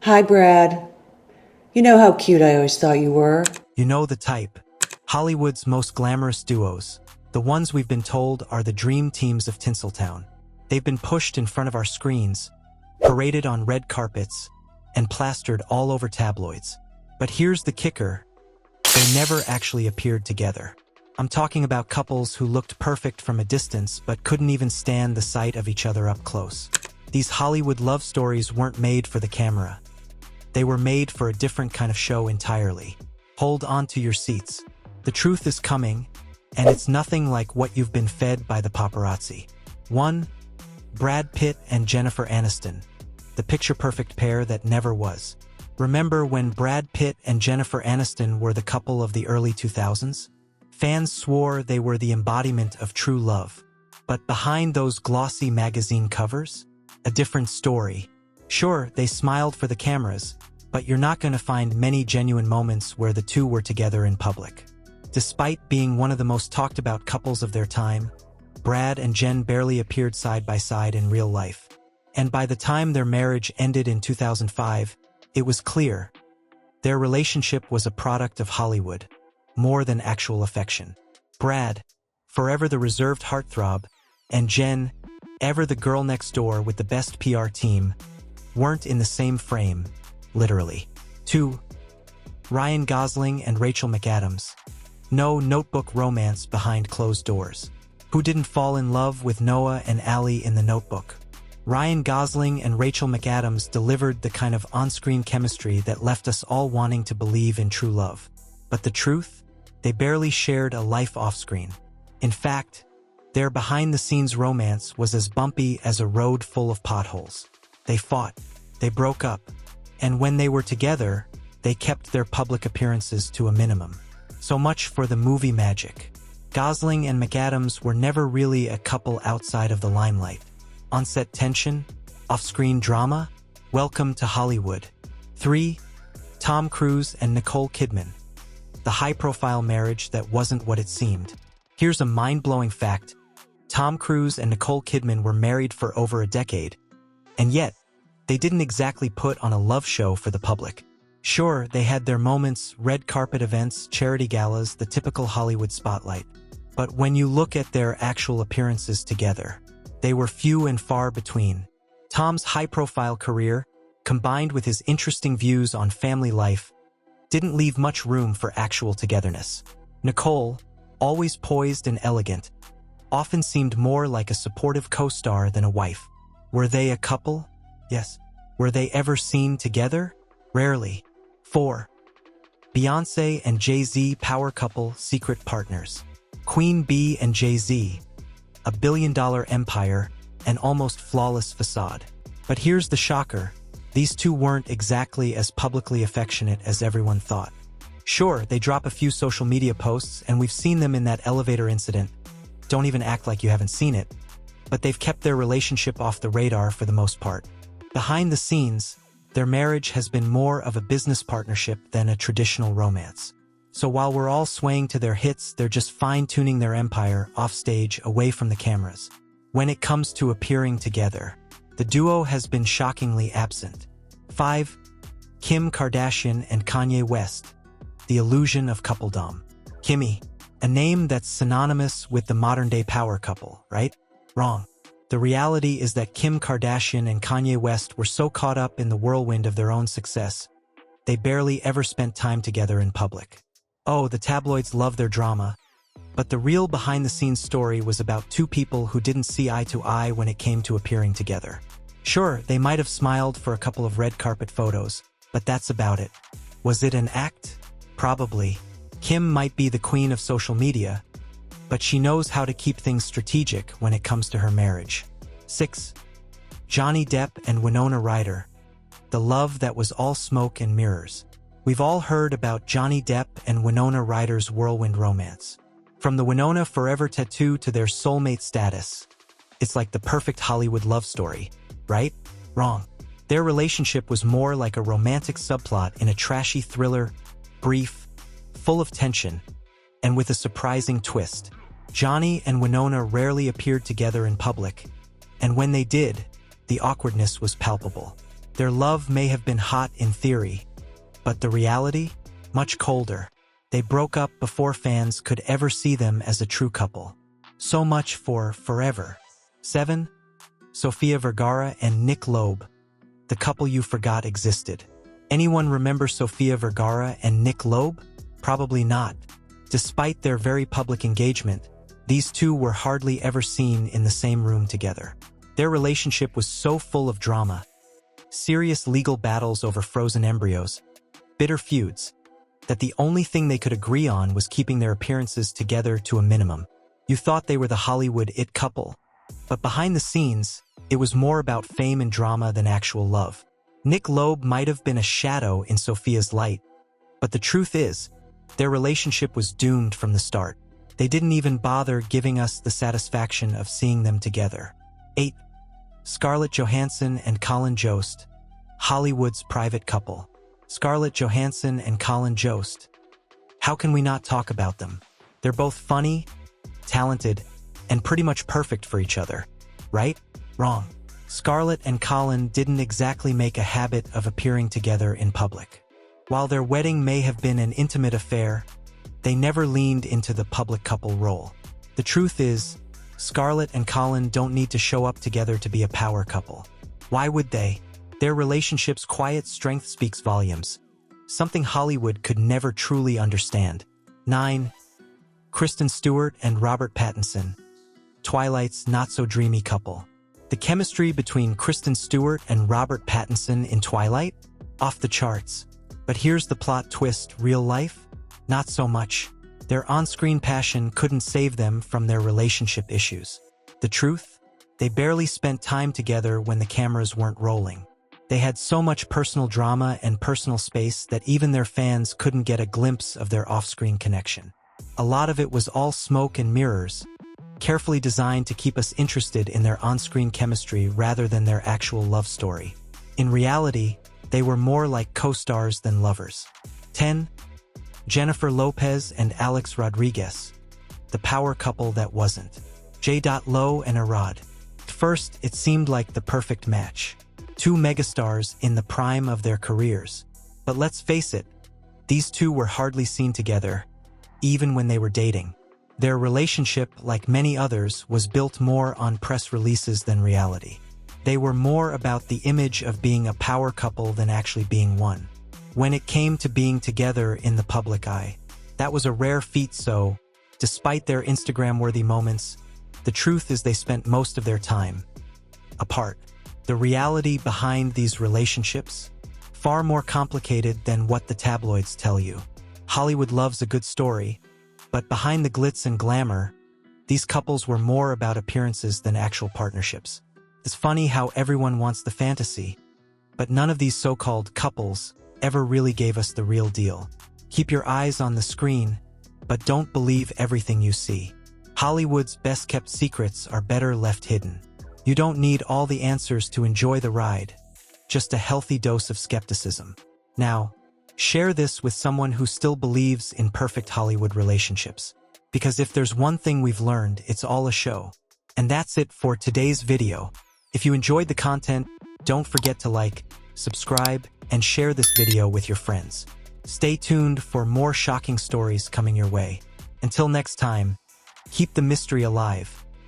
Hi, Brad. You know how cute I always thought you were. You know the type. Hollywood's most glamorous duos. The ones we've been told are the dream teams of Tinseltown. They've been pushed in front of our screens, paraded on red carpets, and plastered all over tabloids. But here's the kicker. They never actually appeared together. I'm talking about couples who looked perfect from a distance but couldn't even stand the sight of each other up close. These Hollywood love stories weren't made for the camera. They were made for a different kind of show entirely. Hold on to your seats. The truth is coming, and it's nothing like what you've been fed by the paparazzi. 1. Brad Pitt and Jennifer Aniston. The picture-perfect pair that never was. Remember when Brad Pitt and Jennifer Aniston were the couple of the early 2000s? Fans swore they were the embodiment of true love. But behind those glossy magazine covers, a different story. Sure, they smiled for the cameras, but you're not going to find many genuine moments where the two were together in public. Despite being one of the most talked about couples of their time, Brad and Jen barely appeared side by side in real life. And by the time their marriage ended in 2005, it was clear. Their relationship was a product of Hollywood, more than actual affection. Brad, forever the reserved heartthrob, and Jen, ever the girl next door with the best PR team, weren't in the same frame, literally. 2. Ryan Gosling and Rachel McAdams. No Notebook romance behind closed doors. Who didn't fall in love with Noah and Allie in The Notebook? Ryan Gosling and Rachel McAdams delivered the kind of on-screen chemistry that left us all wanting to believe in true love. But the truth? They barely shared a life off-screen. In fact, their behind-the-scenes romance was as bumpy as a road full of potholes. They fought, they broke up, and when they were together, they kept their public appearances to a minimum. So much for the movie magic. Gosling and McAdams were never really a couple outside of the limelight. On-set tension? Off-screen drama? Welcome to Hollywood. 3. Tom Cruise and Nicole Kidman. The high-profile marriage that wasn't what it seemed. Here's a mind-blowing fact. Tom Cruise and Nicole Kidman were married for over a decade, and yet, they didn't exactly put on a love show for the public. Sure, they had their moments, red carpet events, charity galas, the typical Hollywood spotlight. But when you look at their actual appearances together, they were few and far between. Tom's high-profile career, combined with his interesting views on family life, didn't leave much room for actual togetherness. Nicole, always poised and elegant, often seemed more like a supportive co-star than a wife. Were they a couple? Yes. Were they ever seen together? Rarely. 4. Beyoncé and Jay-Z power couple, secret partners. Queen Bee and Jay-Z. A billion-dollar empire, an almost flawless facade. But here's the shocker. These two weren't exactly as publicly affectionate as everyone thought. Sure, they drop a few social media posts, and we've seen them in that elevator incident. Don't even act like you haven't seen it. But they've kept their relationship off the radar for the most part. Behind the scenes, their marriage has been more of a business partnership than a traditional romance. So while we're all swaying to their hits, they're just fine-tuning their empire offstage away from the cameras. When it comes to appearing together, the duo has been shockingly absent. 5. Kim Kardashian and Kanye West. The illusion of coupledom. Kimmy, a name that's synonymous with the modern-day power couple, right? Wrong. The reality is that Kim Kardashian and Kanye West were so caught up in the whirlwind of their own success, they barely ever spent time together in public. Oh, the tabloids love their drama, but the real behind-the-scenes story was about two people who didn't see eye to eye when it came to appearing together. Sure, they might have smiled for a couple of red carpet photos, but that's about it. Was it an act? Probably. Kim might be the queen of social media, but she knows how to keep things strategic when it comes to her marriage. 6. Johnny Depp and Winona Ryder. The love that was all smoke and mirrors. We've all heard about Johnny Depp and Winona Ryder's whirlwind romance. From the Winona forever tattoo to their soulmate status. It's like the perfect Hollywood love story, right? Wrong. Their relationship was more like a romantic subplot in a trashy thriller, brief, full of tension, and with a surprising twist. Johnny and Winona rarely appeared together in public, and when they did, the awkwardness was palpable. Their love may have been hot in theory, but the reality? Much colder. They broke up before fans could ever see them as a true couple. So much for Forever. 7. Sofia Vergara and Nick Loeb. The couple you forgot existed. Anyone remember Sofia Vergara and Nick Loeb? Probably not. Despite their very public engagement, these two were hardly ever seen in the same room together. Their relationship was so full of drama. Serious legal battles over frozen embryos, bitter feuds, that the only thing they could agree on was keeping their appearances together to a minimum. You thought they were the Hollywood it couple, but behind the scenes, it was more about fame and drama than actual love. Nick Loeb might have been a shadow in Sofia's light, but the truth is, their relationship was doomed from the start. They didn't even bother giving us the satisfaction of seeing them together. 8. Scarlett Johansson and Colin Jost. Hollywood's private couple. Scarlett Johansson and Colin Jost. How can we not talk about them? They're both funny, talented, and pretty much perfect for each other. Right? Wrong. Scarlett and Colin didn't exactly make a habit of appearing together in public. While their wedding may have been an intimate affair, they never leaned into the public couple role. The truth is, Scarlett and Colin don't need to show up together to be a power couple. Why would they? Their relationship's quiet strength speaks volumes, something Hollywood could never truly understand. 9. Kristen Stewart and Robert Pattinson. Twilight's not-so-dreamy couple. The chemistry between Kristen Stewart and Robert Pattinson in Twilight? Off the charts. But here's the plot twist: real life? Not so much. Their on-screen passion couldn't save them from their relationship issues. The truth? They barely spent time together when the cameras weren't rolling. They had so much personal drama and personal space that even their fans couldn't get a glimpse of their off-screen connection. A lot of it was all smoke and mirrors, carefully designed to keep us interested in their on-screen chemistry rather than their actual love story. In reality, they were more like co-stars than lovers. 10. Jennifer Lopez and Alex Rodriguez. The power couple that wasn't. J. Lo and Arad. At first, it seemed like the perfect match. Two megastars in the prime of their careers. But let's face it, these two were hardly seen together, even when they were dating. Their relationship, like many others, was built more on press releases than reality. They were more about the image of being a power couple than actually being one. When it came to being together in the public eye, that was a rare feat, so, despite their Instagram-worthy moments, the truth is they spent most of their time apart. The reality behind these relationships? Far more complicated than what the tabloids tell you. Hollywood loves a good story, but behind the glitz and glamour, these couples were more about appearances than actual partnerships. It's funny how everyone wants the fantasy, but none of these so-called couples ever really gave us the real deal. Keep your eyes on the screen, but don't believe everything you see. Hollywood's best-kept secrets are better left hidden. You don't need all the answers to enjoy the ride, just a healthy dose of skepticism. Now, share this with someone who still believes in perfect Hollywood relationships. Because if there's one thing we've learned, it's all a show. And that's it for today's video. If you enjoyed the content, don't forget to like, subscribe, and share this video with your friends. Stay tuned for more shocking stories coming your way. Until next time, keep the mystery alive.